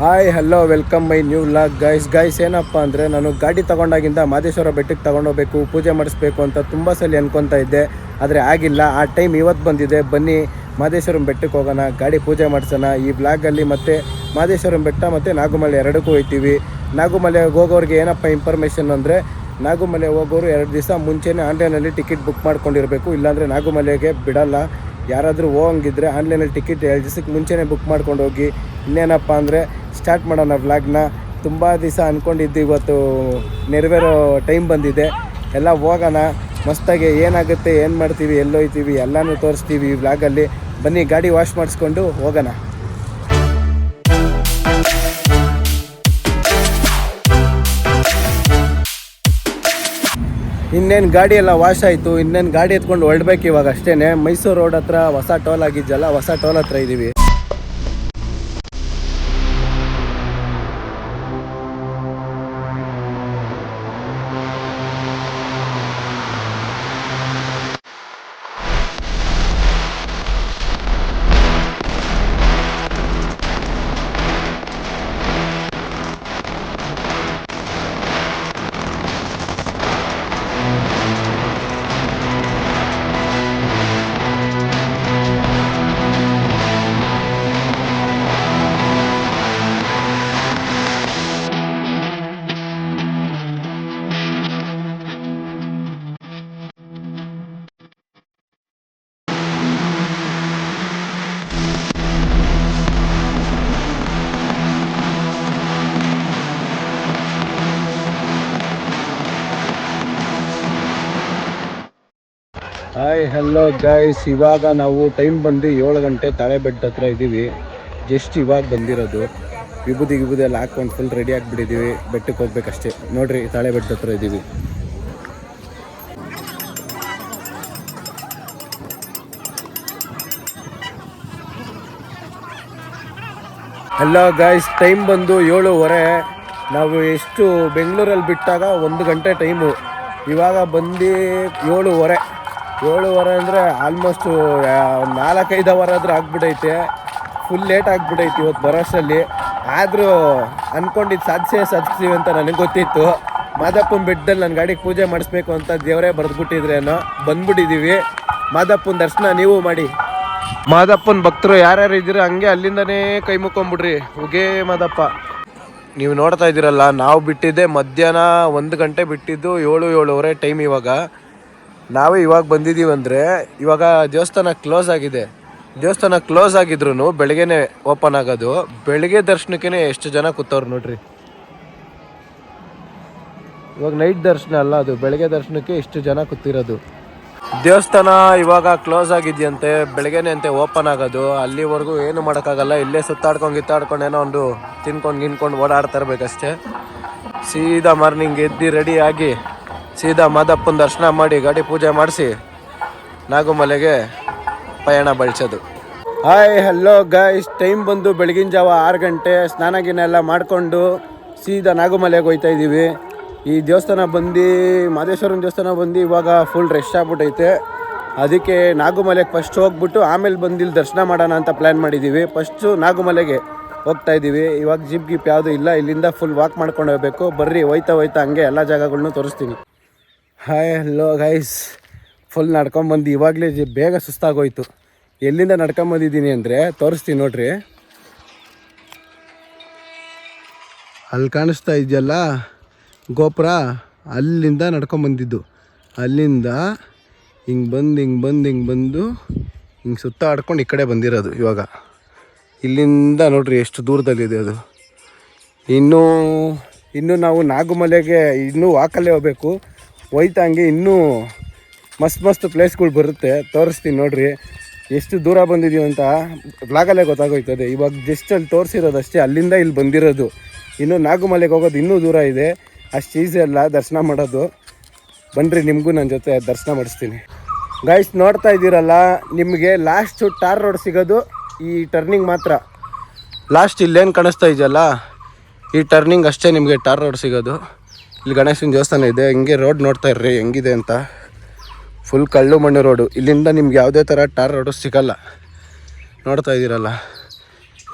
Hi hello welcome my new vlog guys ಏನಪ್ಪ ಅಂದರೆ ನಾನು ಗಾಡಿ ತೊಗೊಂಡಾಗಿಂದ ಮಾದೇಶ್ವರ ಬೆಟ್ಟಕ್ಕೆ ತೊಗೊಂಡೋಗ್ಬೇಕು, ಪೂಜೆ ಮಾಡಿಸ್ಬೇಕು ಅಂತ ತುಂಬ ಸಲ ಅನ್ಕೊತಾ ಇದ್ದೆ. ಆದರೆ ಆಗಿಲ್ಲ. ಆ ಟೈಮ್ ಇವತ್ತು ಬಂದಿದೆ. ಬನ್ನಿ ಮಾದೇಶ್ವರನ ಬೆಟ್ಟಕ್ಕೆ ಹೋಗೋಣ, ಗಾಡಿ ಪೂಜೆ ಮಾಡಿಸೋಣ. ಈ ವ್ಲಾಗಲ್ಲಿ ಮತ್ತು ಮಾದೇಶ್ವರನ ಬೆಟ್ಟ ಮತ್ತು ನಾಗುಮಲೆ ಎರಡಕ್ಕೂ ಹೋಗ್ತೀವಿ. ನಾಗುಮಲೆಗೆ ಹೋಗೋರಿಗೆ ಏನಪ್ಪ ಇನ್ಫಾರ್ಮೇಷನ್ ಅಂದರೆ, ನಾಗುಮಲೆ ಹೋಗೋರು 2 ದಿವಸ ಮುಂಚೆನೇ ಆನ್ಲೈನಲ್ಲಿ ಟಿಕೆಟ್ ಬುಕ್ ಮಾಡ್ಕೊಂಡಿರಬೇಕು. ಇಲ್ಲಾಂದರೆ ನಾಗುಮಲೆಗೆ ಬಿಡಲ್ಲ. ಯಾರಾದರೂ ಹೋಗಂಗಿದ್ರೆ ಆನ್ಲೈನಲ್ಲಿ ಟಿಕೆಟ್ 2 ದಿವಸಕ್ಕೆ ಮುಂಚೆನೇ ಬುಕ್ ಮಾಡ್ಕೊಂಡು ಹೋಗಿ. ಇನ್ನೇನಪ್ಪ ಅಂದರೆ ಸ್ಟಾರ್ಟ್ ಮಾಡೋಣ ವ್ಲಾಗ್ನ. ತುಂಬ ದಿವಸ ಅಂದ್ಕೊಂಡಿದ್ದು ಇವತ್ತು ನೆರವೇರೋ ಟೈಮ್ ಬಂದಿದೆ. ಎಲ್ಲ ಹೋಗೋಣ ಮಸ್ತಾಗಿ. ಏನಾಗುತ್ತೆ, ಏನು ಮಾಡ್ತೀವಿ, ಎಲ್ಲೋಯ್ತೀವಿ ಎಲ್ಲನೂ ತೋರಿಸ್ತೀವಿ ಈ ವ್ಲಾಗಲ್ಲಿ. ಬನ್ನಿ ಗಾಡಿ ವಾಶ್ ಮಾಡಿಸ್ಕೊಂಡು ಹೋಗೋಣ. ಇನ್ನೇನು ಗಾಡಿ ಎಲ್ಲ ವಾಶ್ ಆಯಿತು. ಇನ್ನೇನು ಗಾಡಿ ಎತ್ಕೊಂಡು ಹೊರಡ್ಬೇಕು ಇವಾಗ ಅಷ್ಟೇ. ಮೈಸೂರು ರೋಡ್ ಹತ್ರ ಹೊಸ ಟೋಲ್ ಆಗಿದ್ದಲ್ಲ, ಹೊಸ ಟೋಲ್ ಹತ್ರ ಇದ್ದೀವಿ. ಹಾಯ್ ಹಲೋ ಗೈಸ್, ಇವಾಗ ನಾವು ಟೈಮ್ ಬಂದು 7 ಗಂಟೆ ತಾಳೆಬೆಟ್ಟ ಹತ್ರ ಇದ್ದೀವಿ. ಜಸ್ಟ್ ಇವಾಗ ಬಂದಿರೋದು. ವಿಭೂತಿ ಎಲ್ಲ ಹಾಕ್ಕೊಂಡು ಫುಲ್ ರೆಡಿ ಆಗಿಬಿಟ್ಟಿದ್ದೀವಿ. ಬೆಟ್ಟಕ್ಕೆ ಹೋಗ್ಬೇಕಷ್ಟೇ. ನೋಡ್ರಿ, ತಾಳೆಬೆಟ್ಟ ಹತ್ರ ಇದ್ದೀವಿ. ಹಲೋ ಗೈಸ್, ಟೈಮ್ ಬಂದು 7:15. ನಾವು ಎಷ್ಟು ಬೆಂಗಳೂರಲ್ಲಿ ಬಿಟ್ಟಾಗ 1 ಗಂಟೆ ಟೈಮು. ಇವಾಗ ಬಂದು 7:15 ಅಂದರೆ ಆಲ್ಮೋಸ್ಟು 4-5 ಅವರ್ ಆದರೂ ಆಗ್ಬಿಟ್ಟೈತೆ. ಫುಲ್ ಲೇಟ್ ಆಗಿಬಿಟ್ಟೈತಿ ಇವತ್ತು ಬರೋಷ್ಟರಲ್ಲಿ. ಆದರೂ ಅಂದ್ಕೊಂಡಿದ್ದು ಸಾಧಿಸ್ತೀವಿ ಅಂತ ನನಗೆ ಗೊತ್ತಿತ್ತು. ಮಾದಪ್ಪನ ಬೆಟ್ಟದಲ್ಲಿ ನನ್ನ ಗಾಡಿಗೆ ಪೂಜೆ ಮಾಡಿಸ್ಬೇಕು ಅಂತ ದೇವರೇ ಬರೆದ್ಬಿಟ್ಟಿದ್ರೇನೋ. ಬಂದ್ಬಿಟ್ಟಿದ್ದೀವಿ. ಮಾದಪ್ಪನ ದರ್ಶನ ನೀವು ಮಾಡಿ. ಮಾದಪ್ಪನ ಭಕ್ತರು ಯಾರ್ಯಾರು ಇದ್ದೀರ ಹಂಗೆ ಅಲ್ಲಿಂದನೇ ಕೈ ಮುಕ್ಕೊಂಬಿಡ್ರಿ. ಉಗೇ ಮಾದಪ್ಪ. ನೀವು ನೋಡ್ತಾ ಇದ್ದೀರಲ್ಲ, ನಾವು ಬಿಟ್ಟಿದ್ದೆ ಮಧ್ಯಾಹ್ನ 1 ಗಂಟೆ ಬಿಟ್ಟಿದ್ದು. 7-7:30 ಟೈಮ್ ಇವಾಗ. ನಾವೇ ಇವಾಗ ಬಂದಿದ್ದೀವಿ ಅಂದರೆ ಇವಾಗ ದೇವಸ್ಥಾನ ಕ್ಲೋಸ್ ಆಗಿದೆ. ದೇವಸ್ಥಾನ ಕ್ಲೋಸ್ ಆಗಿದ್ರು ಬೆಳಗ್ಗೆನೇ ಓಪನ್ ಆಗೋದು. ಬೆಳಗ್ಗೆ ದರ್ಶನಕ್ಕೆ ಎಷ್ಟು ಜನ ಕೂತವ್ರು ನೋಡ್ರಿ. ಇವಾಗ ನೈಟ್ ದರ್ಶನ ಅಲ್ಲ, ಅದು ಬೆಳಗ್ಗೆ ದರ್ಶನಕ್ಕೆ ಇಷ್ಟು ಜನ ಕೂತಿರೋದು. ದೇವಸ್ಥಾನ ಇವಾಗ ಕ್ಲೋಸ್ ಆಗಿದೆಯಂತೆ. ಬೆಳಗ್ಗೆನೇ ಅಂತೆ ಓಪನ್ ಆಗೋದು. ಅಲ್ಲಿವರೆಗೂ ಏನು ಮಾಡೋಕ್ಕಾಗಲ್ಲ. ಇಲ್ಲೇ ಸುತ್ತಾಡ್ಕೊಂಡು ಏನೋ ಒಂದು ತಿನ್ಕೊಂಡು ಓಡಾಡ್ತಾ ಇರ್ಬೇಕಷ್ಟೇ. ಸೀದಾ ಮಾರ್ನಿಂಗ್ ಎದ್ದು ರೆಡಿ ಆಗಿ ಸೀದಾ ಮಾದಪ್ಪನ ದರ್ಶನ ಮಾಡಿ ಗಾಡಿ ಪೂಜೆ ಮಾಡಿಸಿ ನಾಗುಮಲೆಗೆ ಪಯಣ ಬೆಳೆಸೋದು. ಹಾಯ್ ಹಲೋ ಗೈಸ್, ಟೈಮ್ ಬಂದು ಬೆಳಗಿನ ಜಾವ 6 ಗಂಟೆ. ಸ್ನಾನ ಎಲ್ಲ ಮಾಡಿಕೊಂಡು ಸೀದಾ ನಾಗುಮಲೆಗೆ ಹೋಗ್ತಾ ಇದ್ದೀವಿ. ಈ ದೇವಸ್ಥಾನ ಬಂದು ಮಾದೇಶ್ವರನ ದೇವಸ್ಥಾನ ಬಂದು ಇವಾಗ ಫುಲ್ ರಶ್ ಆಗ್ಬಿಟ್ಟೈತೆ. ಅದಕ್ಕೆ ನಾಗುಮಲೆಗೆ ಫಸ್ಟ್ ಹೋಗ್ಬಿಟ್ಟು ಆಮೇಲೆ ಬಂದು ಇಲ್ಲಿ ದರ್ಶನ ಮಾಡೋಣ ಅಂತ ಪ್ಲ್ಯಾನ್ ಮಾಡಿದ್ದೀವಿ. ಫಸ್ಟು ನಾಗುಮಲೆಗೆ ಹೋಗ್ತಾ ಇದ್ದೀವಿ. ಇವಾಗ ಜಿಪ್ ಯಾವುದೂ ಇಲ್ಲ. ಇಲ್ಲಿಂದ ಫುಲ್ ವಾಕ್ ಮಾಡ್ಕೊಂಡು ಹೋಗಬೇಕು. ಬರ್ರಿ, ಹೋಯ್ತಾ ಹಂಗೆ ಎಲ್ಲ ಜಾಗಗಳನ್ನೂ ತೋರಿಸ್ತೀನಿ. ಹಾಯ್ ಹಲೋ ಗೈಸ್, ಫುಲ್ ನಡ್ಕೊಂಬಂದು ಇವಾಗಲೇ ಬೇಗ ಸುಸ್ತಾಗೋಯ್ತು. ಎಲ್ಲಿಂದ ನಡ್ಕೊಂಬಂದಿದ್ದೀನಿ ಅಂದರೆ ತೋರಿಸ್ತೀನಿ ನೋಡ್ರಿ. ಅಲ್ಲಿ ಕಾಣಿಸ್ತಾ ಇದೆಯಲ್ಲ ಗೋಪುರ, ಅಲ್ಲಿಂದ ನಡ್ಕೊಂಬಂದಿದ್ದು. ಅಲ್ಲಿಂದ ಹಿಂಗೆ ಬಂದು ಹಿಂಗೆ ಸುತ್ತಾಡ್ಕೊಂಡು ಈ ಕಡೆ ಬಂದಿರೋದು. ಇವಾಗ ಇಲ್ಲಿಂದ ನೋಡ್ರಿ ಎಷ್ಟು ದೂರದಲ್ಲಿದೆ ಅದು. ಇನ್ನೂ ನಾವು ನಾಗುಮಲೆಗೆ ಇನ್ನೂ ವಾಕಲ್ಲೇ ಹೋಗಬೇಕು. ಹೋಯ್ತಾ ಹಂಗೆ ಇನ್ನೂ ಮಸ್ತ್ ಪ್ಲೇಸ್ಗಳು ಬರುತ್ತೆ. ತೋರಿಸ್ತೀನಿ ನೋಡ್ರಿ ಎಷ್ಟು ದೂರ ಬಂದಿದ್ದೀವಿ ಅಂತ ವ್ಲಾಗಲ್ಲೇ ಗೊತ್ತಾಗೋಯ್ತದೆ. ಇವಾಗ ಜಸ್ಟ್ ಅಲ್ಲಿ ತೋರಿಸಿರೋದಷ್ಟೇ. ಅಲ್ಲಿಂದ ಇಲ್ಲಿ ಬಂದಿರೋದು. ಇನ್ನು ನಾಗುಮಲೆಗೆ ಹೋಗೋದು ಇನ್ನೂ ದೂರ ಇದೆ. ಅಷ್ಟು ಈಸಿ ಅಲ್ಲ ದರ್ಶನ ಮಾಡೋದು. ಬನ್ನಿರಿ, ನಿಮಗೂ ನನ್ನ ಜೊತೆ ದರ್ಶನ ಮಾಡಿಸ್ತೀನಿ. ಗೈಸ್ ನೋಡ್ತಾ ಇದ್ದೀರಲ್ಲ, ನಿಮಗೆ ಲಾಸ್ಟು ಟಾರ್ ರೋಡ್ ಸಿಗೋದು ಈ ಟರ್ನಿಂಗ್ ಮಾತ್ರ. ಲಾಸ್ಟ್ ಇಲ್ಲೇನು ಕಾಣಿಸ್ತಾ ಇದೆಯಲ್ಲ, ಈ ಟರ್ನಿಂಗ್ ಅಷ್ಟೇ ನಿಮಗೆ ಟಾರ್ ರೋಡ್ ಸಿಗೋದು. ಇಲ್ಲಿ ಗಣೇಶನ ದೇವಸ್ಥಾನ ಇದೆ. ಹಿಂಗೆ ರೋಡ್ ನೋಡ್ತಾ ಇರ್ರಿ ಹೆಂಗಿದೆ ಅಂತ. ಫುಲ್ ಕಲ್ಲು ಮಣ್ಣು ರೋಡು. ಇಲ್ಲಿಂದ ನಿಮ್ಗೆ ಯಾವುದೇ ಥರ ಟಾರ್ ರೋಡು ಸಿಗೋಲ್ಲ. ನೋಡ್ತಾ ಇದ್ದೀರಲ್ಲ,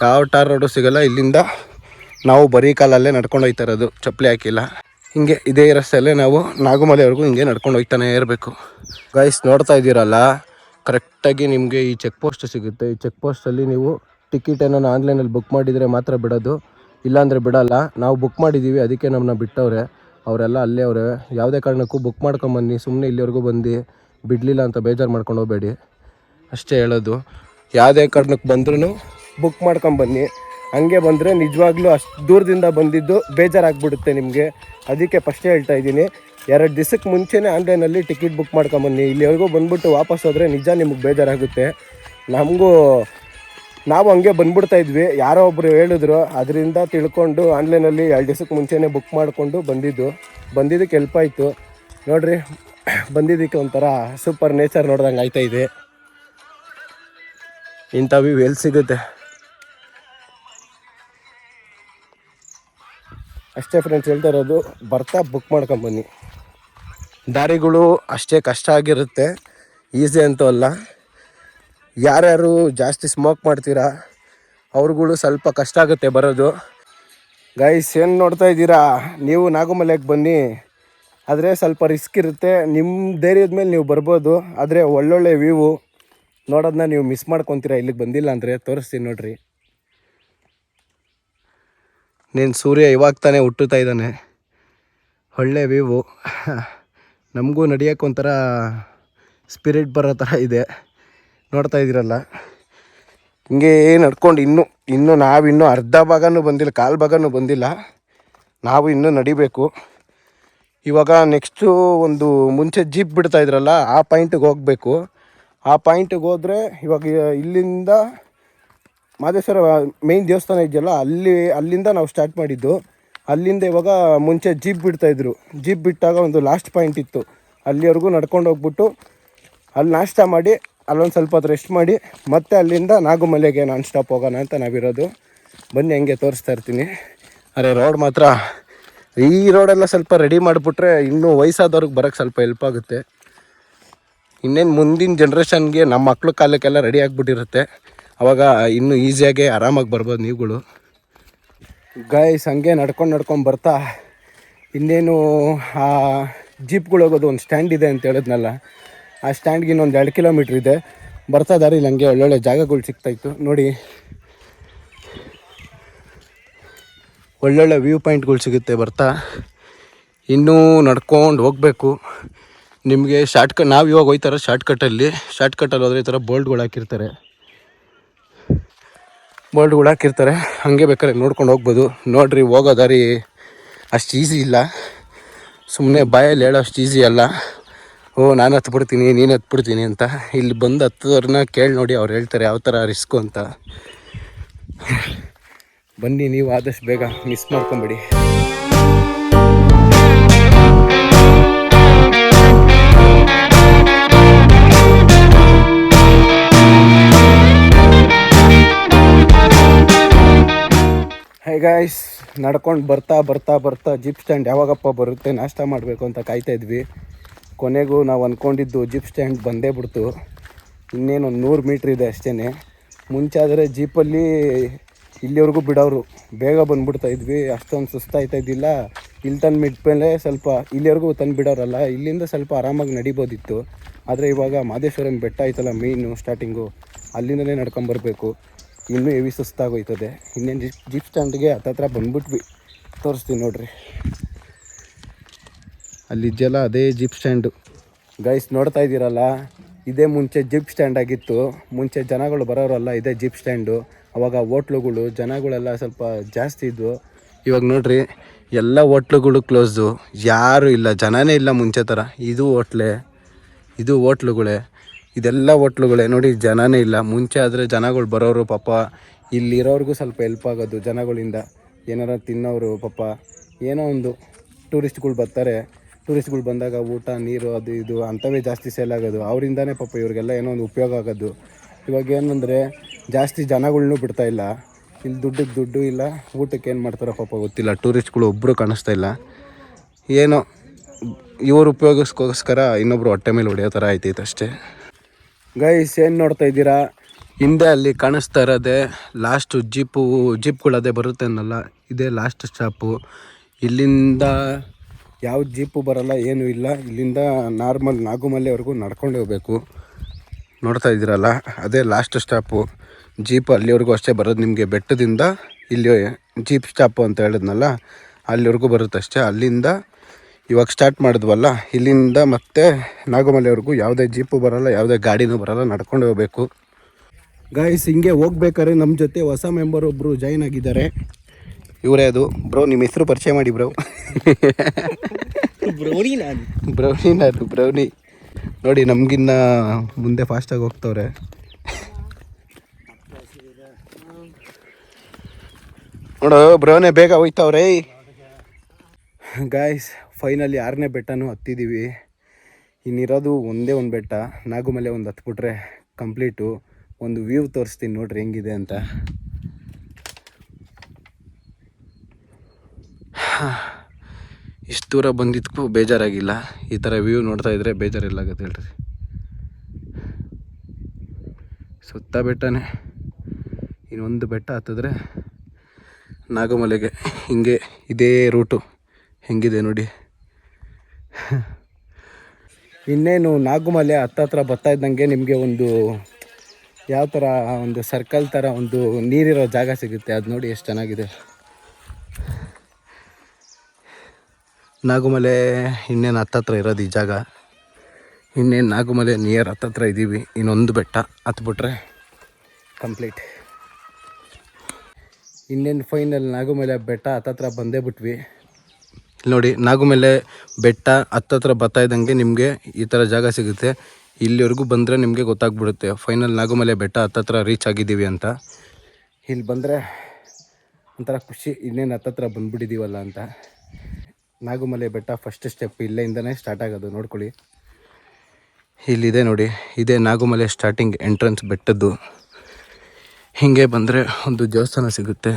ಯಾವ ಟಾರ್ ರೋಡು ಸಿಗೋಲ್ಲ. ಇಲ್ಲಿಂದ ನಾವು ಬರೀ ಕಾಲಲ್ಲೇ ನಡ್ಕೊಂಡು ಹೋಗ್ತಾ ಇರೋದು, ಚಪ್ಪಲಿ ಹಾಕಿಲ್ಲ. ಹಿಂಗೆ ಇದೇ ರಸ್ತೆಯಲ್ಲೇ ನಾವು ನಾಗುಮಲೆವರೆಗೂ ಹಿಂಗೆ ನಡ್ಕೊಂಡು ಹೋಗ್ತಾನೆ ಇರಬೇಕು. ಗೈಸ್ ನೋಡ್ತಾ ಇದ್ದೀರಲ್ಲ, ಕರೆಕ್ಟಾಗಿ ನಿಮಗೆ ಈ ಚೆಕ್ ಪೋಸ್ಟ್ ಸಿಗುತ್ತೆ. ಈ ಚೆಕ್ ಪೋಸ್ಟಲ್ಲಿ ನೀವು ಟಿಕೆಟ್ ಏನೋ ಆನ್ಲೈನಲ್ಲಿ ಬುಕ್ ಮಾಡಿದರೆ ಮಾತ್ರ ಬಿಡೋದು, ಇಲ್ಲಾಂದರೆ ಬಿಡೋಲ್ಲ. ನಾವು ಬುಕ್ ಮಾಡಿದ್ದೀವಿ, ಅದಕ್ಕೆ ನಮ್ಮನ್ನ ಬಿಟ್ಟವ್ರೆ. ಅವರೆಲ್ಲ ಅಲ್ಲೇ ಅವರೇ. ಯಾವುದೇ ಕಾರಣಕ್ಕೂ ಬುಕ್ ಮಾಡ್ಕೊಂಬನ್ನಿ. ಸುಮ್ಮನೆ ಇಲ್ಲಿವರೆಗೂ ಬಂದು ಬಿಡಲಿಲ್ಲ ಅಂತ ಬೇಜಾರು ಮಾಡ್ಕೊಂಡು ಹೋಗಬೇಡಿ, ಅಷ್ಟೇ ಹೇಳೋದು. ಯಾವುದೇ ಕಾರಣಕ್ಕೆ ಬಂದ್ರೂ ಬುಕ್ ಮಾಡ್ಕೊಂಬನ್ನಿ. ಹಂಗೆ ಬಂದರೆ ನಿಜವಾಗ್ಲೂ ಅಷ್ಟು ದೂರದಿಂದ ಬಂದಿದ್ದು ಬೇಜಾರಾಗ್ಬಿಡುತ್ತೆ ನಿಮಗೆ. ಅದಕ್ಕೆ ಫಸ್ಟೇ ಹೇಳ್ತಾ ಇದ್ದೀನಿ, 2 ದಿವಸಕ್ಕೆ ಮುಂಚೆನೇ ಆನ್ಲೈನಲ್ಲಿ ಟಿಕೆಟ್ ಬುಕ್ ಮಾಡ್ಕೊಂಬನ್ನಿ. ಇಲ್ಲಿವರೆಗೂ ಬಂದುಬಿಟ್ಟು ವಾಪಸ್ ಹೋದರೆ ನಿಜ ನಿಮಗೆ ಬೇಜಾರಾಗುತ್ತೆ. ನಾವು ಹಂಗೆ ಬಂದ್ಬಿಡ್ತಾ ಇದ್ವಿ. ಯಾರೋ ಒಬ್ಬರು ಹೇಳಿದ್ರು, ಅದರಿಂದ ತಿಳ್ಕೊಂಡು ಆನ್ಲೈನಲ್ಲಿ 2 ದಿವಸಕ್ಕೆ ಮುಂಚೆನೇ ಬುಕ್ ಮಾಡಿಕೊಂಡು ಬಂದಿದ್ದಕ್ಕೆ ಹೆಲ್ಪ್ ಆಯಿತು. ನೋಡಿರಿ, ಬಂದಿದ್ದಕ್ಕೆ ಒಂಥರ ಸೂಪರ್ ನೇಚರ್ ನೋಡ್ದಂಗೆ ಆಯ್ತಾ ಇದೆ. ಇಂಥವು ಎಲ್ಲಿ ಸಿಗುತ್ತೆ? ಅಷ್ಟೇ ಫ್ರೆಂಡ್ಸ್ ಹೇಳ್ತಾ ಇರೋದು, ಬರ್ತಾ ಬುಕ್ ಮಾಡ್ಕೊಂಬನ್ನಿ. ದಾರಿಗಳು ಅಷ್ಟೇ ಕಷ್ಟ ಆಗಿರುತ್ತೆ, ಈಸಿ ಅಂತೂ ಅಲ್ಲ. ಯಾರ್ಯಾರು ಜಾಸ್ತಿ ಸ್ಮೋಕ್ ಮಾಡ್ತೀರಾ ಅವ್ರುಗಳು ಸ್ವಲ್ಪ ಕಷ್ಟ ಆಗುತ್ತೆ ಬರೋದು. ಗೈಸ್ ಏನು ನೋಡ್ತಾ ಇದ್ದೀರಾ, ನೀವು ನಾಗುಮಲೆಗೆ ಬನ್ನಿ. ಆದರೆ ಸ್ವಲ್ಪ ರಿಸ್ಕ್ ಇರುತ್ತೆ. ನಿಮ್ಮ ಧೈರ್ಯದ ಮೇಲೆ ನೀವು ಬರ್ಬೋದು, ಆದರೆ ಒಳ್ಳೊಳ್ಳೆ ವ್ಯೂವು ನೋಡೋದನ್ನ ನೀವು ಮಿಸ್ ಮಾಡ್ಕೊತೀರಾ ಇಲ್ಲಿಗೆ ಬಂದಿಲ್ಲ ಅಂದರೆ. ತೋರಿಸ್ತೀನಿ ನೋಡ್ರಿ. ಸೂರ್ಯ ಇವಾಗ ತಾನೇ ಹುಟ್ಟುತ್ತಾ ಇದ್ದಾನೆ. ಒಳ್ಳೆ ವ್ಯೂವು. ನಮಗೂ ನಡೆಯೋಕ್ಕೆ ಒಂಥರ ಸ್ಪಿರಿಟ್ ಬರೋ ಥರ ಇದೆ. ನೋಡ್ತಾ ಇದ್ದೀರಲ್ಲ, ಹಿಂಗೆ ನಡ್ಕೊಂಡು ನಾವಿನ್ನೂ ಅರ್ಧ ಭಾಗನೂ ಬಂದಿಲ್ಲ, ಕಾಲು ಭಾಗನೂ ಬಂದಿಲ್ಲ. ನಾವು ಇನ್ನೂ ನಡಿಬೇಕು. ಇವಾಗ ನೆಕ್ಸ್ಟು ಒಂದು ಮುಂಚೆ ಜೀಪ್ ಬಿಡ್ತಾ ಇದ್ರಲ್ಲ, ಆ ಪಾಯಿಂಟಿಗೆ ಹೋಗಬೇಕು. ಆ ಪಾಯಿಂಟಿಗೆ ಹೋದರೆ ಇವಾಗ ಇಲ್ಲಿಂದ ಮಾದೇಶ್ವರ ಮೇಯ್ನ್ ದೇವಸ್ಥಾನ ಇದೆಯಲ್ಲ, ಅಲ್ಲಿಂದ ನಾವು ಸ್ಟಾರ್ಟ್ ಮಾಡಿದ್ದು. ಅಲ್ಲಿಂದ ಇವಾಗ ಮುಂಚೆ ಜೀಪ್ ಬಿಡ್ತಾಯಿದ್ರು. ಜೀಪ್ ಬಿಟ್ಟಾಗ ಒಂದು ಲಾಸ್ಟ್ ಪಾಯಿಂಟ್ ಇತ್ತು, ಅಲ್ಲಿವರೆಗೂ ನಡ್ಕೊಂಡು ಹೋಗ್ಬಿಟ್ಟು ಅಲ್ಲಿ ನಾಷ್ಟ ಮಾಡಿ ಅಲ್ಲೊಂದು ಸ್ವಲ್ಪ ಹೊತ್ತು ರೆಸ್ಟ್ ಮಾಡಿ ಮತ್ತೆ ಅಲ್ಲಿಂದ ನಾಗುಮಲೆಗೆ ನಾನ್ ಸ್ಟಾಪ್ ಹೋಗೋಣ ಅಂತ ನಾವಿರೋದು. ಬನ್ನಿ, ಹಂಗೆ ತೋರಿಸ್ತಾ ಇರ್ತೀನಿ. ಅರೆ ರೋಡ್ ಮಾತ್ರ, ಈ ರೋಡೆಲ್ಲ ಸ್ವಲ್ಪ ರೆಡಿ ಮಾಡಿಬಿಟ್ರೆ ಇನ್ನೂ ವಯಸ್ಸಾದವ್ರಿಗೆ ಬರೋಕ್ಕೆ ಸ್ವಲ್ಪ ಹೆಲ್ಪ್ ಆಗುತ್ತೆ. ಇನ್ನೇನು ಮುಂದಿನ ಜನ್ರೇಷನ್ಗೆ ನಮ್ಮ ಮಕ್ಳ ಕಾಲಕ್ಕೆಲ್ಲ ರೆಡಿ ಆಗಿಬಿಟ್ಟಿರುತ್ತೆ. ಆವಾಗ ಇನ್ನೂ ಈಸಿಯಾಗಿ ಆರಾಮಾಗಿ ಬರ್ಬೋದು ನೀವುಗಳು. ಗೈಸ್ ಹಂಗೆ ನಡ್ಕೊಂಡು ಬರ್ತಾ ಇನ್ನೇನು ಆ ಜೀಪ್ಗಳು ಹೋಗೋದು ಒಂದು ಸ್ಟ್ಯಾಂಡ್ ಇದೆ ಅಂತ ಹೇಳಿದ್ನಲ್ಲ, ಆ ಸ್ಟ್ಯಾಂಡ್ಗೆ ಇನ್ನೊಂದು 2 ಕಿಲೋಮೀಟ್ರ್ ಇದೆ. ಬರ್ತಾ ದಾರಿಲಿ ಹಂಗೆ ಒಳ್ಳೊಳ್ಳೆ ಜಾಗಗಳು ಸಿಗ್ತಾಯಿತ್ತು ನೋಡಿ. ಒಳ್ಳೊಳ್ಳೆ ವ್ಯೂ ಪಾಯಿಂಟ್ಗಳು ಸಿಗುತ್ತೆ ಬರ್ತಾ. ಇನ್ನೂ ನಡ್ಕೊಂಡು ಹೋಗಬೇಕು. ನಿಮಗೆ ಶಾರ್ಟ್ಕಟ್, ನಾವು ಇವಾಗ ಹೋಗ್ತಾರೆ ಶಾರ್ಟ್ಕಟ್ಟಲ್ಲಿ ಹೋದರೆ ಈ ಥರ ಬೋಲ್ಡ್ಗಳು ಹಾಕಿರ್ತಾರೆ. ಹಾಗೆ ಬೇಕಾದ್ರೆ ನೋಡ್ಕೊಂಡು ಹೋಗ್ಬೋದು. ನೋಡಿರಿ, ಹೋಗೋ ದಾರಿ ಅಷ್ಟು ಈಸಿ ಇಲ್ಲ, ಸುಮ್ಮನೆ ಬಾಯಲ್ಲಿ ಹೇಳೋ ಅಷ್ಟು ಈಸಿ ಅಲ್ಲ. ನಾನು ಹತ್ಬಿಡ್ತೀನಿ, ನೀನು ಹತ್ಬಿಡ್ತೀನಿ ಅಂತ. ಇಲ್ಲಿ ಬಂದು ಹತ್ತೋರನ್ನ ಕೇಳಿ ನೋಡಿ, ಅವ್ರು ಹೇಳ್ತಾರೆ ಯಾವ ಥರ ರಿಸ್ಕು ಅಂತ. ಬನ್ನಿ, ನೀವು ಆದಷ್ಟು ಬೇಗ ಮಿಸ್ ಮಾಡ್ಕೊಂಬಿಡಿ. ಹೇ ಗಾಯ್ಸ್, ನಡ್ಕೊಂಡು ಬರ್ತಾ ಜೀಪ್ ಸ್ಟ್ಯಾಂಡ್ ಯಾವಾಗಪ್ಪ ಬರುತ್ತೆ ನಾಷ್ಟ ಮಾಡಬೇಕು ಅಂತ ಕಾಯ್ತಾ ಇದ್ವಿ. ಕೊನೆಗೂ ನಾವು ಅಂದ್ಕೊಂಡಿದ್ದು ಜೀಪ್ ಸ್ಟ್ಯಾಂಡ್ ಬಂದೇ ಬಿಡ್ತು. ಇನ್ನೇನು 100 ಮೀಟ್ರ್ ಇದೆ ಅಷ್ಟೇ. ಮುಂಚೆ ಆದರೆ ಜೀಪಲ್ಲಿ ಇಲ್ಲಿವರೆಗೂ ಬಿಡೋರು, ಬೇಗ ಬಂದುಬಿಡ್ತಾ ಇದ್ವಿ. ಅಷ್ಟೊಂದು ಸುಸ್ತಾಯ್ತಾ ಇದ್ದಿಲ್ಲ. ಇಲ್ಲಿ ತಂದು ಮಿಟ್ಮೇಲೆ ಸ್ವಲ್ಪ ಇಲ್ಲಿವರೆಗೂ ತಂದು ಬಿಡೋರಲ್ಲ, ಇಲ್ಲಿಂದ ಸ್ವಲ್ಪ ಆರಾಮಾಗಿ ನಡಿಬೋದಿತ್ತು. ಆದರೆ ಇವಾಗ ಮಾದೇಶ್ವರನ ಬೆಟ್ಟ ಆಯ್ತಲ್ಲ ಮೇಯ್ನು ಸ್ಟಾರ್ಟಿಂಗು, ಅಲ್ಲಿಂದಲೇ ನಡ್ಕೊಂಬರ್ಬೇಕು. ಇನ್ನೂ ಹೆವಿ ಸುಸ್ತಾಗೋಯ್ತದೆ. ಇನ್ನೇನು ಜೀಪ್ ಸ್ಟ್ಯಾಂಡ್ಗೆ ಹತ್ತತ್ರ ಬಂದ್ಬಿಟ್ವಿ. ತೋರಿಸ್ತೀನಿ ನೋಡ್ರಿ, ಅಲ್ಲಿದೆಯಲ್ಲ ಅದೇ ಜೀಪ್ ಸ್ಟ್ಯಾಂಡು. ಗೈಸ್ ನೋಡ್ತಾ ಇದ್ದೀರಲ್ಲ, ಇದೇ ಮುಂಚೆ ಜೀಪ್ ಸ್ಟ್ಯಾಂಡ್ ಆಗಿತ್ತು. ಮುಂಚೆ ಜನಗಳು ಬರೋರಲ್ಲ, ಇದೇ ಜೀಪ್ ಸ್ಟ್ಯಾಂಡು. ಅವಾಗ ಹೋಟ್ಲುಗಳು ಜನಗಳೆಲ್ಲ ಸ್ವಲ್ಪ ಜಾಸ್ತಿ ಇದ್ವು. ಇವಾಗ ನೋಡ್ರಿ, ಎಲ್ಲ ಹೋಟ್ಲುಗಳು ಕ್ಲೋಸು, ಯಾರೂ ಇಲ್ಲ, ಜನನೇ ಇಲ್ಲ ಮುಂಚೆ ಥರ. ಇದು ಹೋಟ್ಲುಗಳೇ, ಇದೆಲ್ಲ ಹೋಟ್ಲುಗಳೇ ನೋಡಿ, ಜನನೇ ಇಲ್ಲ. ಮುಂಚೆ ಆದರೆ ಜನಗಳು ಬರೋರು, ಪಾಪ ಇಲ್ಲಿರೋರಿಗೂ ಸ್ವಲ್ಪ ಹೆಲ್ಪ್ ಆಗೋದು ಜನಗಳಿಂದ. ಏನಾರ ತಿನ್ನೋರು ಪಾಪ, ಏನೋ ಒಂದು ಟೂರಿಸ್ಟ್ಗಳು ಬರ್ತಾರೆ. ಟೂರಿಸ್ಟ್ಗಳು ಬಂದಾಗ ಊಟ ನೀರು ಅದು ಇದು ಅಂಥವೇ ಜಾಸ್ತಿ ಸೇಲ್ ಆಗೋದು. ಅವರಿಂದನೇ ಪಾಪ ಇವ್ರಿಗೆಲ್ಲ ಏನೋ ಒಂದು ಉಪಯೋಗ ಆಗೋದು. ಇವಾಗ ಏನಂದರೆ ಜಾಸ್ತಿ ಜನಗಳ್ನೂ ಬಿಡ್ತಾಯಿಲ್ಲ. ಇಲ್ಲಿ ದುಡ್ಡು ಇಲ್ಲ, ಊಟಕ್ಕೆ ಏನು ಮಾಡ್ತಾರೋ ಪಾಪ ಗೊತ್ತಿಲ್ಲ. ಟೂರಿಸ್ಟ್ಗಳು ಒಬ್ಬರು ಕಾಣಿಸ್ತಾ ಇಲ್ಲ. ಏನೋ ಇವ್ರು ಉಪಯೋಗಿಸ್ಕೋಸ್ಕರ ಇನ್ನೊಬ್ರು ಹೊಟ್ಟೆ ಮೇಲೆ ಹೊಡೆಯೋ ಥರ ಆಯ್ತೈತೆ ಅಷ್ಟೇ. ಗೈಸ್ ಏನು ನೋಡ್ತಾ ಇದ್ದೀರಾ, ಹಿಂದೆ ಅಲ್ಲಿ ಕಾಣಿಸ್ತಾ ಇರೋದೇ ಲಾಸ್ಟು ಜೀಪ್ಗಳದೇ ಬರುತ್ತೆ ಅನ್ನಲ್ಲ, ಇದೇ ಲಾಸ್ಟ್ ಸ್ಟಾಪು. ಇಲ್ಲಿಂದ ಯಾವ ಜೀಪು ಬರಲ್ಲ, ಏನೂ ಇಲ್ಲ. ಇಲ್ಲಿಂದ ನಾರ್ಮಲ್ ನಾಗುಮಲೆವರೆಗೂ ನಡ್ಕೊಂಡು ಹೋಗಬೇಕು. ನೋಡ್ತಾ ಇದ್ದೀರಲ್ಲ, ಅದೇ ಲಾಸ್ಟ್ ಸ್ಟಾಪು. ಜೀಪ್ ಅಲ್ಲಿವರೆಗೂ ಅಷ್ಟೇ ಬರೋದು ನಿಮಗೆ. ಬೆಟ್ಟದಿಂದ ಇಲ್ಲಿ ಜೀಪ್ ಸ್ಟಾಪು ಅಂತ ಹೇಳಿದ್ನಲ್ಲ, ಅಲ್ಲಿವರೆಗೂ ಬರುತ್ತೆ ಅಷ್ಟೇ. ಅಲ್ಲಿಂದ ಇವಾಗ ಸ್ಟಾರ್ಟ್ ಮಾಡಿದ್ವಲ್ಲ, ಇಲ್ಲಿಂದ ಮತ್ತೆ ನಾಗಮಲೆವರೆಗೂ ಯಾವುದೇ ಜೀಪು ಬರೋಲ್ಲ, ಯಾವುದೇ ಗಾಡಿನೂ ಬರೋಲ್ಲ, ನಡ್ಕೊಂಡು ಹೋಗಬೇಕು. ಗಾಯ್ಸ್ ಹಿಂಗೆ ಹೋಗ್ಬೇಕಾದ್ರೆ ನಮ್ಮ ಜೊತೆ ಹೊಸ ಮೆಂಬರ್ ಒಬ್ಬರು ಜಾಯ್ನ್ ಆಗಿದ್ದಾರೆ. ಇವರೇ ಅದು. ಬ್ರೋ ನಿಮ್ಮ ಹೆಸರು ಪರಿಚಯ ಮಾಡಿ ಬ್ರೋ. ಬ್ರೌನಿ ನೋಡಿ, ನಮಗಿನ್ನ ಮುಂದೆ ಫಾಸ್ಟಾಗಿ ಹೋಗ್ತವ್ರೆ. ನೋಡು ಬ್ರೋನೇ ಬೇಗ ಹೋಯ್ತವ್ರೆ. Guys finally 6ನೇ ಬೆಟ್ಟನೂ ಹತ್ತಿದ್ದೀವಿ. ಇನ್ನಿರೋದು ಒಂದೇ ಒಂದು ಬೆಟ್ಟ, ನಾಗುಮಲೆ. ಒಂದು ಹತ್ಬಿಟ್ರೆ ಕಂಪ್ಲೀಟು. ಒಂದು ವ್ಯೂ ತೋರಿಸ್ತೀನಿ ನೋಡ್ರಿ ಹೆಂಗಿದೆ ಅಂತ. ಇಷ್ಟು ದೂರ ಬಂದಿದ್ದಕ್ಕೂ ಬೇಜಾರಾಗಿಲ್ಲ. ಈ ಥರ ವ್ಯೂ ನೋಡ್ತಾ ಇದ್ರೆ ಬೇಜಾರಿಲ್ಲ ಆಗುತ್ತೆ ಹೇಳ್ರಿ. ಸುತ್ತ ಬೆಟ್ಟನೇ. ಇನ್ನೊಂದು ಬೆಟ್ಟ ಹತ್ತಿದ್ರೆ ನಾಗಮಲೆಗೆ. ಹಿಂಗೆ ಇದೇ ರೂಟು ಹೆಂಗಿದೆ ನೋಡಿ. ಇನ್ನೇನು ನಾಗುಮಲೆ ಹತ್ತತ್ರ ಬರ್ತಾ ಇದ್ದಂಗೆ ನಿಮಗೆ ಒಂದು ಯಾವ ಥರ ಒಂದು ಸರ್ಕಲ್ ಥರ ಒಂದು ನೀರಿರೋ ಜಾಗ ಸಿಗುತ್ತೆ. ಅದು ನೋಡಿ ಎಷ್ಟು ಚೆನ್ನಾಗಿದೆ. ನಾಗುಮಲೆ ಇನ್ನೇನು ಹತ್ತತ್ರ ಇರೋದು ಈ ಜಾಗ. ಇನ್ನೇನು ನಾಗುಮಲೆ ನಿಯರ್ ಹತ್ತತ್ರ ಇದ್ದೀವಿ. ಇನ್ನೊಂದು ಬೆಟ್ಟ ಹತ್ಬಿಟ್ರೆ ಕಂಪ್ಲೀಟ್. ಇನ್ನೇನು ಫೈನಲ್ ನಾಗುಮಲೆ ಬೆಟ್ಟ ಹತ್ತತ್ರ ಬಂದೇ ಬಿಟ್ವಿ. ನೋಡಿ, ನಾಗುಮಲೆ ಬೆಟ್ಟ ಹತ್ತತ್ರ ಬರ್ತಾ ಇದ್ದಂಗೆ ನಿಮಗೆ ಈ ಥರ ಜಾಗ ಸಿಗುತ್ತೆ. ಇಲ್ಲಿವರೆಗೂ ಬಂದರೆ ನಿಮಗೆ ಗೊತ್ತಾಗ್ಬಿಡುತ್ತೆ ಫೈನಲ್ ನಾಗುಮಲೆ ಬೆಟ್ಟ ಹತ್ತತ್ರ ರೀಚ್ ಆಗಿದ್ದೀವಿ ಅಂತ. ಇಲ್ಲಿ ಬಂದರೆ ಒಂಥರ ಖುಷಿ, ಇನ್ನೇನು ಹತ್ತತ್ರ ಬಂದುಬಿಟ್ಟಿದ್ದೀವಲ್ಲ ಅಂತ. ನಾಗುಮಲೆ ಬೆಟ್ಟ ಫಸ್ಟ್ ಸ್ಟೆಪ್ ಇಲ್ಲಿಂದನೇ ಸ್ಟಾರ್ಟ್ ಆಗೋದು. ನೋಡ್ಕೊಳ್ಳಿ, ಇಲ್ಲಿದೆ ನೋಡಿ, ಇದೇ ನಾಗುಮಲೆ ಸ್ಟಾರ್ಟಿಂಗ್ ಎಂಟ್ರೆನ್ಸ್ ಬೆಟ್ಟದ್ದು. ಹೀಗೆ ಬಂದರೆ ಒಂದು ದೇವಸ್ಥಾನ ಸಿಗುತ್ತೆ,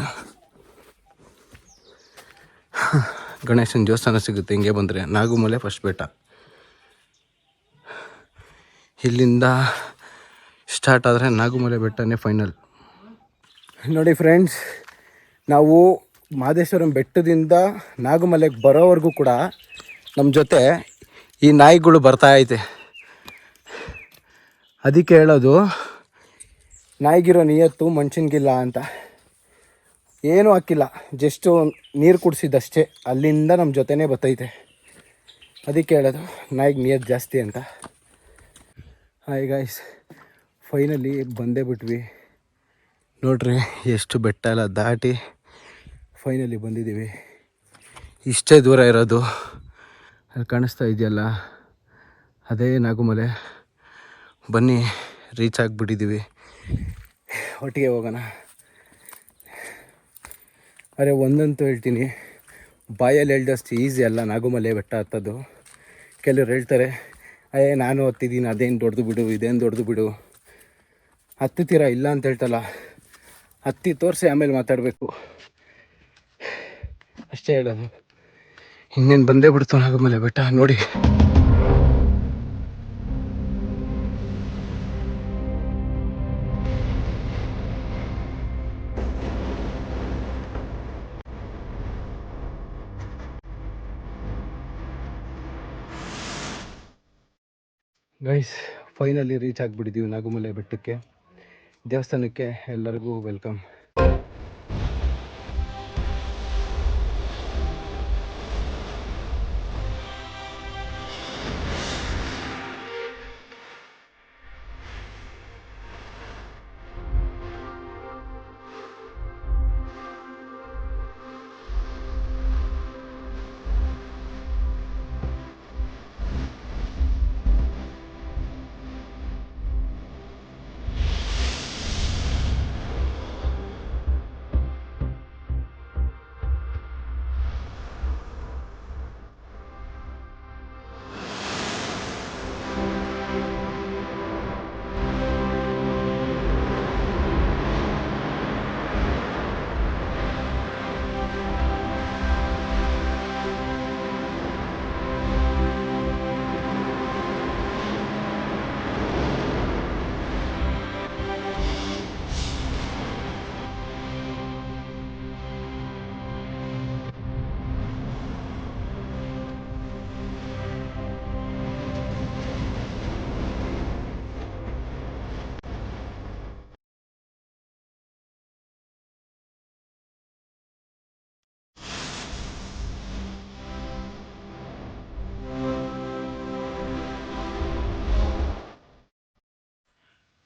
ಗಣೇಶನ ದೇವಸ್ಥಾನ ಸಿಗುತ್ತೆ. ಹಿಂಗೆ ಬಂದರೆ ನಾಗುಮಲೆ ಫಸ್ಟ್ ಬೆಟ್ಟ. ಇಲ್ಲಿಂದ ಸ್ಟಾರ್ಟ್ ಆದರೆ ನಾಗುಮಲೆ ಬೆಟ್ಟನೇ ಫೈನಲ್. ನೋಡಿ ಫ್ರೆಂಡ್ಸ್, ನಾವು ಮಹದೇಶ್ವರಂ ಬೆಟ್ಟದಿಂದ ನಾಗುಮಲೆಗೆ ಬರೋವರೆಗೂ ಕೂಡ ನಮ್ಮ ಜೊತೆ ಈ ನಾಯಿಗಳು ಬರ್ತಾ ಐತೆ. ಅದಕ್ಕೆ ಹೇಳೋದು, ನಾಯಿಗಿರೋ ನಿಯತ್ತು ಮನುಷ್ಯನಿಗಿಲ್ಲ ಅಂತ. ಏನೂ ಹಾಕಿಲ್ಲ, ಜಸ್ಟು ನೀರು ಕುಡಿಸಿದ್ದಷ್ಟೇ. ಅಲ್ಲಿಂದ ನಮ್ಮ ಜೊತೆನೇ ಬರ್ತೈತೆ. ಅದಕ್ಕೆ ಹೇಳೋದು ನಾಯಿಗೆ ನಿಯತ್ತು ಜಾಸ್ತಿ ಅಂತ. ಹಾಯ್ ಗಾಯ್ಸ್, ಫೈನಲಿ ಬಂದೇ ಬಿಟ್ವಿ. ನೋಡ್ರಿ ಎಷ್ಟು ಬೆಟ್ಟ ಎಲ್ಲ ದಾಟಿ ಫೈನಲಿ ಬಂದಿದ್ದೀವಿ. ಇಷ್ಟೇ ದೂರ ಇರೋದು. ಅಲ್ಲಿ ಕಾಣಿಸ್ತಾ ಇದೆಯಲ್ಲ, ಅದೇ ನಾಗುಮಲೆ. ಬನ್ನಿ, ರೀಚ್ ಆಗಿಬಿಟ್ಟಿದ್ದೀವಿ. ಒಟ್ಟಿಗೆ ಹೋಗೋಣ. ಅರೆ ಒಂದಂತೂ ಹೇಳ್ತೀನಿ, ಬಾಯಲ್ಲಿ ಹೇಳ್ದಷ್ಟು ಈಸಿ ಅಲ್ಲ ನಾಗುಮಲೆ ಬೆಟ್ಟ ಹತ್ತೋದು. ಕೆಲವ್ರು ಹೇಳ್ತಾರೆ, ನಾನು ಹತ್ತಿದ್ದೀನಿ, ಅದೇನು ದೊಡ್ಡದು ಬಿಡು, ಇದೇನು ದೊಡ್ಡದು ಬಿಡು. ಹತ್ತುತ್ತೀರಾ ಇಲ್ಲ ಅಂತ ಹೇಳ್ತಲ್ಲ, ಹತ್ತಿ ತೋರಿಸಿ ಆಮೇಲೆ ಮಾತಾಡಬೇಕು ಅಷ್ಟೇ ಹೇಳೋದು. ಇನ್ನೇನು ಬಂದೇ ಬಿಡ್ತು ನಾಗುಮಲೆ ಬೆಟ್ಟ ನೋಡಿ. ಗೈಸ್ ಫೈನಲಿ ರೀಚ್ ಆಗಿಬಿಟ್ಟಿದ್ದೀವಿ ನಾಗುಮಲೆ ಬೆಟ್ಟಕ್ಕೆ. ದೇವಸ್ಥಾನಕ್ಕೆ ಎಲ್ಲರಿಗೂ ವೆಲ್ಕಮ್.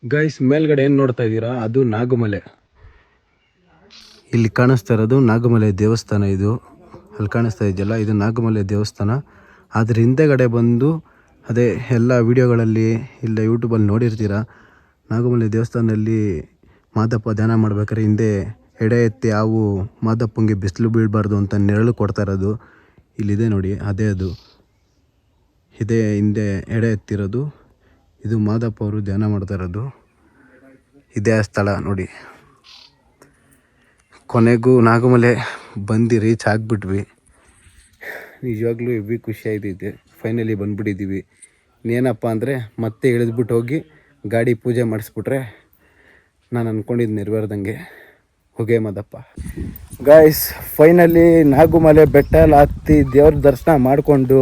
ಗೈಸ್ ಮೇಲ್ಗಡೆ ಏನು ನೋಡ್ತಾ ಇದ್ದೀರಾ, ಅದು ನಾಗಮಲೆ. ಇಲ್ಲಿ ಕಾಣಿಸ್ತಾ ಇರೋದು ನಾಗಮಲೆ ದೇವಸ್ಥಾನ. ಇದು ಅಲ್ಲಿ ಕಾಣಿಸ್ತಾ ಇದೆಯಲ್ಲ, ಇದು ನಾಗಮಲೆ ದೇವಸ್ಥಾನ. ಅದ್ರ ಹಿಂದೆಗಡೆ ಬಂದು ಅದೇ ಎಲ್ಲ ವೀಡಿಯೋಗಳಲ್ಲಿ ಇಲ್ಲ ಯೂಟ್ಯೂಬಲ್ಲಿ ನೋಡಿರ್ತೀರ. ನಾಗಮಲೆ ದೇವಸ್ಥಾನದಲ್ಲಿ ಮಾದಪ್ಪ ಧ್ಯಾನ ಮಾಡ್ಬೇಕಾದ್ರೆ ಹಿಂದೆ ಎಡೆ ಎತ್ತಿ ಹಾವು ಮಾದಪ್ಪಂಗೆ ಬಿಸಿಲು ಬೀಳಬಾರ್ದು ಅಂತ ನೆರಳು ಕೊಡ್ತಾ ಇರೋದು ಇಲ್ಲಿದೆ ನೋಡಿ. ಅದೇ ಅದು ಇದೇ ಹಿಂದೆ ಎಡೆ ಎತ್ತಿರೋದು. ಇದು ಮಾದಪ್ಪ ಅವರು ಧ್ಯಾನ ಮಾಡ್ತಾ ಇರೋದು ಇದೇ ಸ್ಥಳ ನೋಡಿ. ಕೊನೆಗೂ ನಾಗಮಲೆ ಬಂದು ರೀಚ್ ಆಗಿಬಿಟ್ವಿ. ನಿಜವಾಗ್ಲೂ ಹೆವಿ ಖುಷಿ ಆಯ್ತೈತೆ. ಫೈನಲಿ ಬಂದುಬಿಟ್ಟಿದ್ದೀವಿ. ಇನ್ನೇನಪ್ಪ ಅಂದರೆ ಮತ್ತೆ ಇಳಿದ್ಬಿಟ್ಟು ಹೋಗಿ ಗಾಡಿ ಪೂಜೆ ಮಾಡಿಸ್ಬಿಟ್ರೆ ನಾನು ಅಂದ್ಕೊಂಡಿದ್ದು ನೆರವೇರ್ದಂಗೆ. ಹೊಗೆ ಮಾದಪ್ಪ. ಗಾಯ್ಸ್ ಫೈನಲಿ ನಾಗಮಲೆ ಬೆಟ್ಟ ಎಲ್ಲ ಹತ್ತಿ ದೇವ್ರ ದರ್ಶನ ಮಾಡಿಕೊಂಡು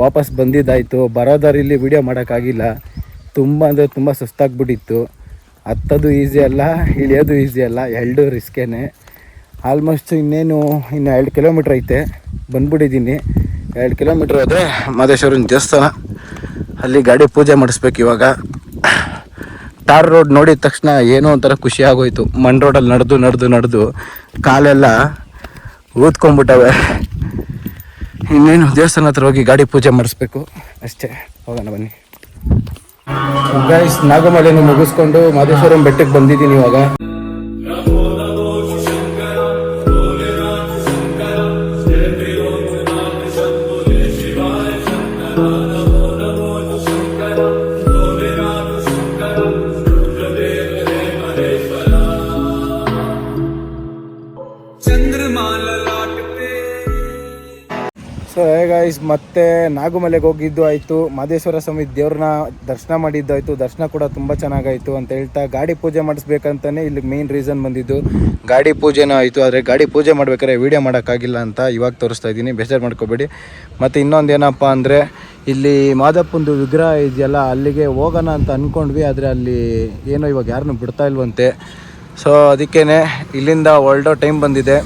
ವಾಪಸ್ ಬಂದಿದ್ದಾಯಿತು. ಬರೋದಾರಿಲ್ಲಿ ವಿಡಿಯೋ ಮಾಡೋಕ್ಕಾಗಿಲ್ಲ. ತುಂಬ ಅಂದರೆ ತುಂಬ ಸುಸ್ತಾಗ್ಬಿಟ್ಟಿತ್ತು. ಹತ್ತೋದು ಈಸಿ ಅಲ್ಲ, ಇಳಿಯೋದು ಈಸಿ ಅಲ್ಲ, ಎರಡು ರಿಸ್ಕೇನೆ. ಆಲ್ಮೋಸ್ಟ್ ಇನ್ನು 2 ಕಿಲೋಮೀಟ್ರ್ ಐತೆ. ಬಂದ್ಬಿಟ್ಟಿದ್ದೀನಿ. 2 ಕಿಲೋಮೀಟ್ರ್ ಹೋದರೆ ಮಾದೇಶ್ವರನ ದೇವಸ್ಥಾನ. ಅಲ್ಲಿ ಗಾಡಿ ಪೂಜೆ ಮಾಡಿಸ್ಬೇಕು ಇವಾಗ. ಟಾರ್ ರೋಡ್ ನೋಡಿದ ತಕ್ಷಣ ಏನೋ ಒಂಥರ ಖುಷಿ ಆಗೋಯ್ತು. ಮಣ್ ರೋಡಲ್ಲಿ ನಡೆದು ಕಾಲೆಲ್ಲ ಊದ್ಕೊಂಡ್ಬಿಟ್ಟವೆ. ಇನ್ನೇನು ದೇವಸ್ಥಾನ ಹತ್ರ ಹೋಗಿ ಗಾಡಿ ಪೂಜೆ ಮಾಡಿಸ್ಬೇಕು ಅಷ್ಟೇ. ಹೋಗೋಣ ಬನ್ನಿ ಗೈಸ್. ನಾಗಮಲೆಯನ್ನು ಮುಗಿಸ್ಕೊಂಡು ಮಾದೇಶ್ವರಂ ಬೆಟ್ಟಕ್ಕೆ ಬಂದಿದ್ದೀನಿ ಇವಾಗ. ಸೊ ಗೈಸ್ ಮತ್ತೆ ನಾಗಮಲೆಗೆ ಹೋಗಿದ್ದು ಆಯಿತು. ಮಾದೇಶ್ವರ ಸ್ವಾಮಿ ದೇವ್ರನ್ನ ದರ್ಶನ ಮಾಡಿದ್ದಾಯಿತು. ದರ್ಶನ ಕೂಡ ತುಂಬ ಚೆನ್ನಾಗಾಯಿತು ಅಂತ ಹೇಳ್ತಾ ಗಾಡಿ ಪೂಜೆ ಮಾಡಿಸ್ಬೇಕಂತಲೇ ಇಲ್ಲಿ ಮೇನ್ ರೀಸನ್ ಬಂದಿದ್ದು. ಗಾಡಿ ಪೂಜೆನೂ ಆಯಿತು. ಆದರೆ ಗಾಡಿ ಪೂಜೆ ಮಾಡ್ಬೇಕಾದ್ರೆ ವೀಡಿಯೋ ಮಾಡೋಕ್ಕಾಗಿಲ್ಲ ಅಂತ ಇವಾಗ ತೋರಿಸ್ತಾ ಇದ್ದೀನಿ, ಬೇಜಾರು ಮಾಡ್ಕೋಬೇಡಿ. ಮತ್ತು ಇನ್ನೊಂದು ಏನಪ್ಪ ಅಂದರೆ ಇಲ್ಲಿ ಮಾದಪ್ಪಂದು ವಿಗ್ರಹ ಇದೆಯಲ್ಲ, ಅಲ್ಲಿಗೆ ಹೋಗೋಣ ಅಂತ ಅಂದ್ಕೊಂಡ್ವಿ. ಆದರೆ ಅಲ್ಲಿ ಏನೋ ಇವಾಗ ಯಾರನ್ನೂ ಬಿಡ್ತಾ ಇಲ್ವಂತೆ. ಸೊ ಅದಕ್ಕೇ ಇಲ್ಲಿಂದ ಹೊರಡೋ ಟೈಮ್ ಬಂದಿದೆ.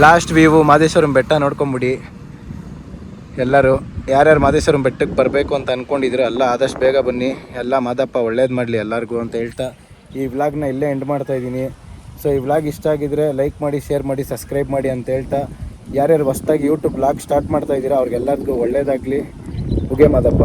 ಲಾಸ್ಟ್ ವ್ಯೂ ಮಾದೇಶ್ವರಂ ಬೆಟ್ಟ ನೋಡ್ಕೊಂಬಿಡಿ ಎಲ್ಲರೂ. ಯಾರ್ಯಾರು ಮಾದೇಶ್ವರಂ ಬೆಟ್ಟಕ್ಕೆ ಬರಬೇಕು ಅಂತ ಅಂದ್ಕೊಂಡಿದ್ರು ಎಲ್ಲ ಆದಷ್ಟು ಬೇಗ ಬನ್ನಿ. ಎಲ್ಲ ಮಾದಪ್ಪ ಒಳ್ಳೇದು ಮಾಡಲಿ ಎಲ್ಲರಿಗೂ ಅಂತ ಹೇಳ್ತಾ ಈ ವ್ಲಾಗ್ನ ಇಲ್ಲೇ ಎಂಡ್ ಮಾಡ್ತಾಯಿದ್ದೀನಿ. ಸೊ ಈ ವ್ಲಾಗ್ ಇಷ್ಟ ಆಗಿದ್ರೆ ಲೈಕ್ ಮಾಡಿ, ಶೇರ್ ಮಾಡಿ, ಸಬ್ಸ್ಕ್ರೈಬ್ ಮಾಡಿ ಅಂತ ಹೇಳ್ತಾ, ಯಾರ್ಯಾರು ಹೊಸ್ದಾಗಿ ಯೂಟ್ಯೂಬ್ ವ್ಲಾಗ್ ಸ್ಟಾರ್ಟ್ ಮಾಡ್ತಾಯಿದ್ದೀರಾ ಅವ್ರಿಗೆಲ್ಲರಿಗೂ ಒಳ್ಳೇದಾಗಲಿ. ಹೊಗೆ ಮಾದಪ್ಪ.